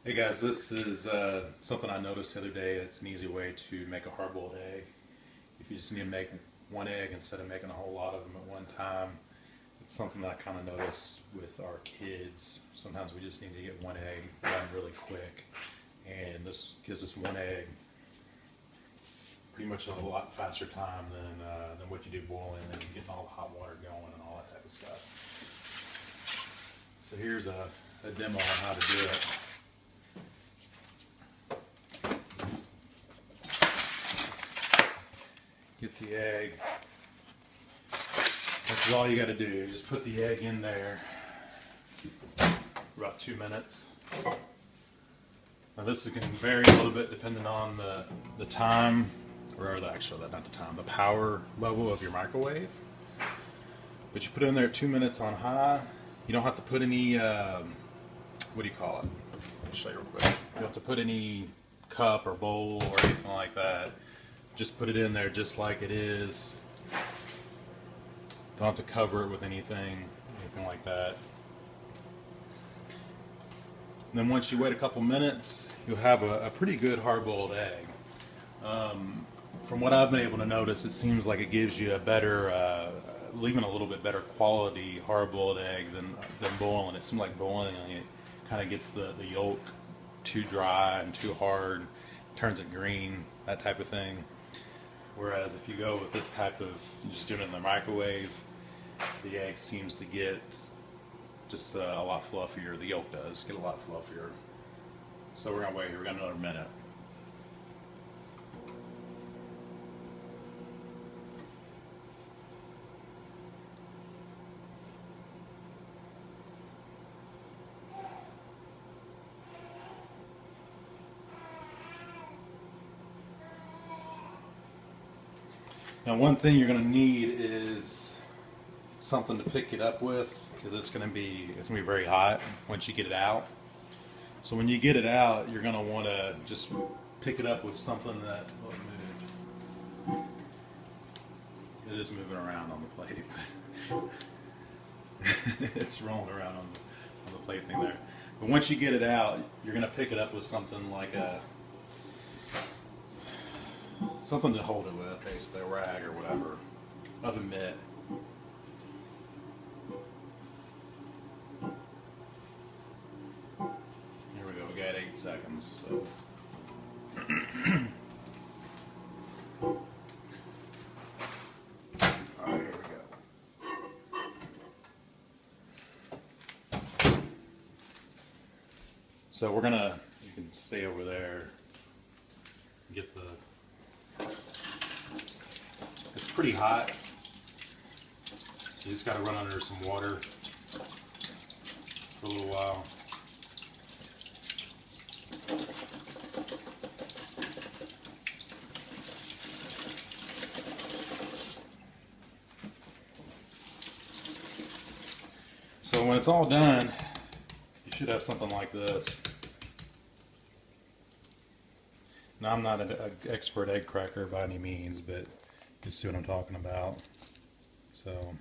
Hey guys, this is something I noticed the other day. It's an easy way to make a hard-boiled egg. If you just need to make one egg instead of making a whole lot of them at one time, it's something that I kind of notice with our kids. Sometimes we just need to get one egg done really quick, and this gives us one egg pretty much a lot faster time than what you do boiling and getting all the hot water going and all that type of stuff. So here's a demo on how to do it. Get the egg. This is all you got to do. Just put the egg in there for about 2 minutes. Now this can vary a little bit depending on the time, or actually not the time, the power level of your microwave. But you put it in there at 2 minutes on high. You don't have to put any, what do you call it? Let me show you real quick. You don't have to put any cup or bowl or anything like that. Just put it in there just like it is. Don't have to cover it with anything like that. And then once you wait a couple minutes, you'll have a pretty good hard-boiled egg. From what I've been able to notice, it seems like it gives you a better, even a little bit better quality hard-boiled egg than boiling. It seems like boiling it kind of gets the yolk too dry and too hard, turns it green, that type of thing. Whereas if you go with this type of, you just do it in the microwave, the egg seems to get just a lot fluffier. The yolk does get a lot fluffier. So we're going to wait here. We've got another minute. Now one thing you're going to need is something to pick it up with, because it's going to be very hot once you get it out. So when you get it out, you're going to want to just pick it up with something that it is moving around on the plate. It's rolling around on the plate thing there. But once you get it out, you're going to pick it up with something like something to hold it with, basically a rag or whatever, oven mitt. Here we go, we got 8 seconds. So. Alright, here we go. So we're gonna, you can stay over there, get the, it's pretty hot. You just got to run under some water for a little while. So when it's all done, you should have something like this. Now I'm not an expert egg cracker by any means, but you see what I'm talking about. So,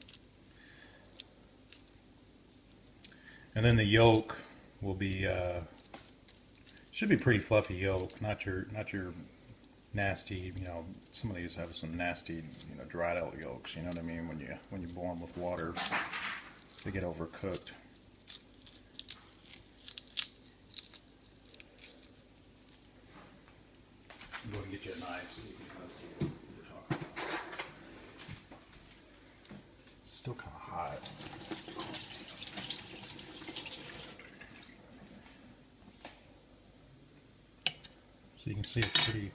and then the yolk will be should be pretty fluffy yolk, not your nasty. You know, some of these have some nasty, dried out yolks. You know what I mean? When you boil them with water, they get overcooked. Go ahead and get you a knife so you can kind of see what you're talking about. It's still kind of hot. So you can see it's pretty,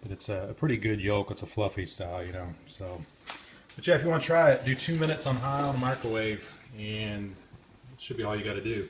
but it's a pretty good yolk. It's a fluffy style, So, but yeah, if you want to try it, do 2 minutes on high on the microwave, and it should be all you got to do.